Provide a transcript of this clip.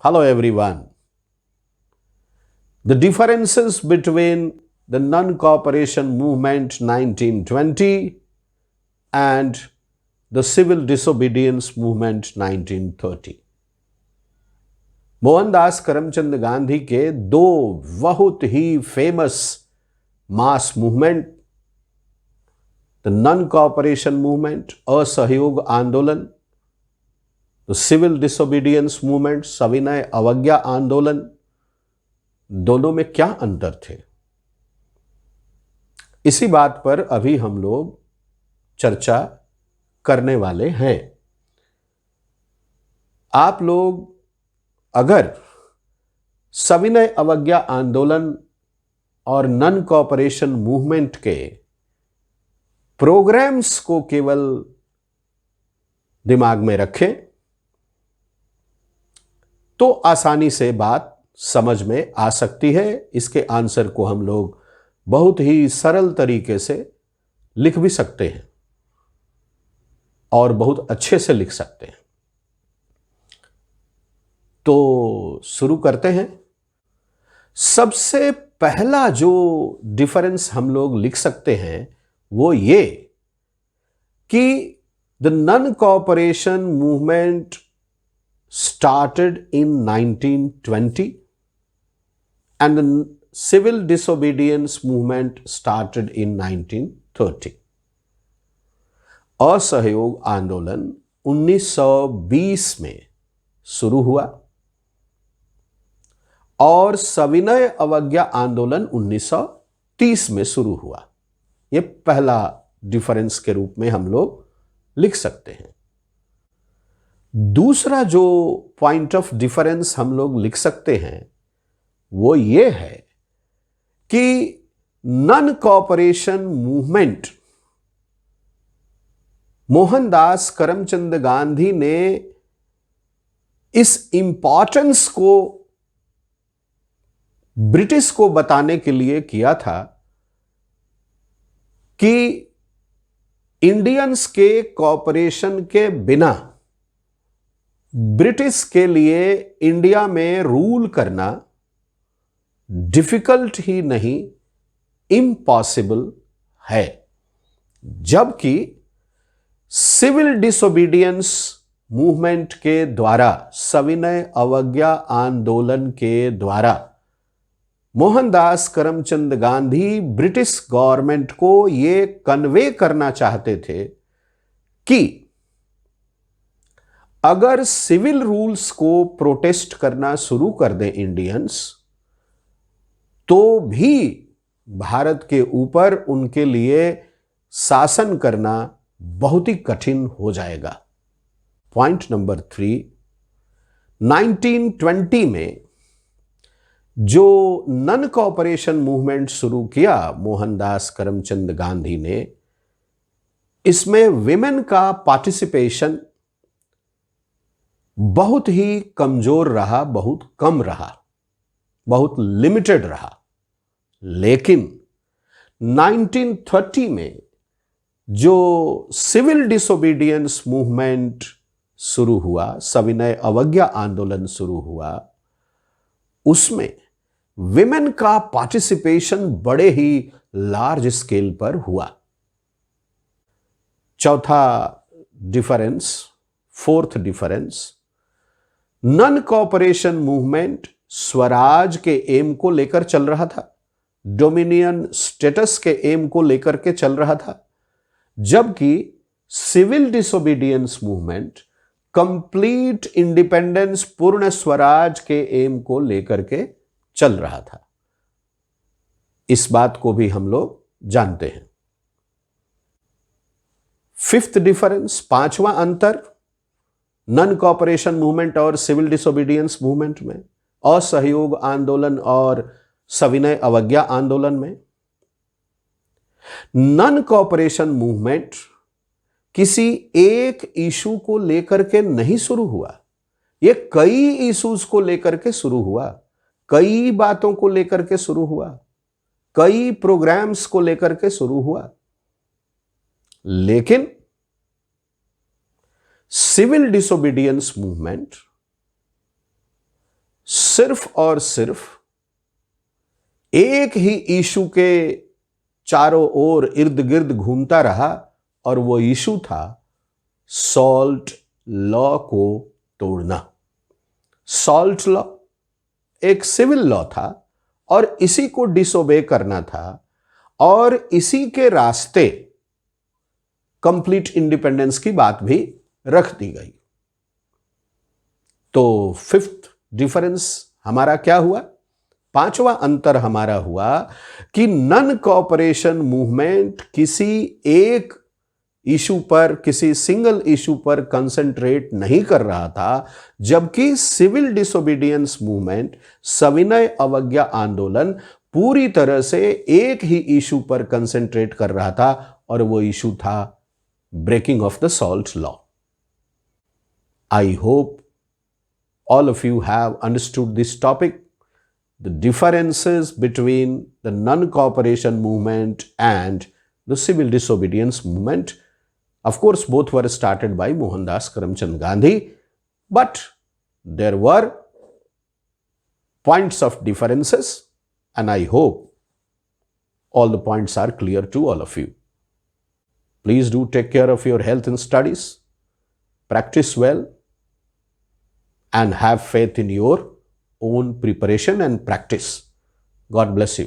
Hello everyone. The differences between the non-cooperation movement 1920 and the civil disobedience movement 1930. Mohandas Karamchand Gandhi के दो बहुत ही famous mass movement, the non cooperation movement असहयोग आंदोलन, the civil disobedience movement सविनय अवज्ञा आंदोलन, दोनों में क्या अंतर थे, इसी बात पर अभी हम लोग चर्चा करने वाले हैं। आप लोग अगर सविनय अवज्ञा आंदोलन और नॉन कोऑपरेशन मूवमेंट के प्रोग्राम्स को केवल दिमाग में रखें तो आसानी से बात समझ में आ सकती है। इसके आंसर को हम लोग बहुत ही सरल तरीके से लिख भी सकते हैं और बहुत अच्छे से लिख सकते हैं। तो शुरू करते हैं। सबसे पहला जो डिफरेंस हम लोग लिख सकते हैं वो ये कि the non cooperation movement started in 1920 and the civil disobedience movement started in 1930. असहयोग आंदोलन 1920 में शुरू हुआ और सविनय अवज्ञा आंदोलन 1930 में शुरू हुआ। यह पहला डिफरेंस के रूप में हम लोग लिख सकते हैं। दूसरा जो पॉइंट ऑफ डिफरेंस हम लोग लिख सकते हैं वो ये है कि non cooperation movement Mohandas Karamchand Gandhi ने इस इंपॉर्टेंस को ब्रिटिश को बताने के लिए किया था कि इंडियंस के कोऑपरेशन के बिना ब्रिटिश के लिए इंडिया में रूल करना डिफिकल्ट ही नहीं, इम्पॉसिबल है। जबकि सिविल डिसोबीडियंस मूवमेंट के द्वारा, सविनय अवज्ञा आंदोलन के द्वारा मोहनदास करमचंद गांधी ब्रिटिश गवर्नमेंट को यह कन्वे करना चाहते थे कि अगर सिविल रूल्स को प्रोटेस्ट करना शुरू कर दें इंडियंस, तो भी भारत के ऊपर उनके लिए शासन करना बहुत ही कठिन हो जाएगा। पॉइंट नंबर 3, 1920 में जो नॉन कोऑपरेशन मूवमेंट शुरू किया मोहनदास करमचंद गांधी ने, इसमें विमेन का पार्टिसिपेशन बहुत ही कमजोर रहा, बहुत कम रहा, बहुत लिमिटेड रहा। लेकिन 1930 में जो सिविल डिसोबीडियंस मूवमेंट शुरू हुआ, सविनय अवज्ञा आंदोलन शुरू हुआ, उसमें विमेन का पार्टिसिपेशन बड़े ही लार्ज स्केल पर हुआ। चौथा difference, fourth difference, non cooperation movement Swaraj के एम को लेकर चल रहा था, डोमिनियन स्टेटस के एम को लेकर के चल रहा था, जबकि civil disobedience movement complete independence, Purna Swaraj के एम को लेकर के चल रहा था। इस बात को भी हम लोग जानते हैं। फिफ्थ डिफरेंस, पांचवा अंतर नॉन कोऑपरेशन मूवमेंट और सिविल डिसोबीडियंस मूवमेंट में, असहयोग आंदोलन और सविनय अवज्ञा आंदोलन में, नॉन कोऑपरेशन मूवमेंट किसी एक इशू को लेकर के नहीं शुरू हुआ, यह कई इश्यूज को लेकर के शुरू हुआ, कई बातों को लेकर के शुरू हुआ, कई प्रोग्राम्स को लेकर के शुरू हुआ। लेकिन सिविल डिसोबीडियंस मूवमेंट सिर्फ और सिर्फ एक ही इशू के चारों ओर इर्द गिर्द घूमता रहा और वो इशू था सॉल्ट लॉ को तोड़ना। सॉल्ट लॉ एक सिविल लॉ था और इसी को डिसोबे करना था और इसी के रास्ते कंप्लीट इंडिपेंडेंस की बात भी रख दी गई। तो फिफ्थ डिफरेंस हमारा क्या हुआ? पांचवा अंतर हमारा हुआ कि नन कॉपरेशन मूवमेंट किसी एक इशू पर, किसी सिंगल इशू पर कंसंट्रेट नहीं कर रहा था, जबकि सिविल डिसोबीडियंस मूवमेंट, सविनय अवज्ञा आंदोलन पूरी तरह से एक ही इशू पर कंसंट्रेट कर रहा था और वो इशू था breaking of the salt law. I hope all of you have understood this topic, the differences between the non-cooperation movement and the civil disobedience movement. Of course, both were started by Mohandas Karamchand Gandhi, but there were points of differences, and I hope all the points are clear to all of you. Please do take care of your health and studies, practice well, and have faith in your own preparation and practice. God bless you.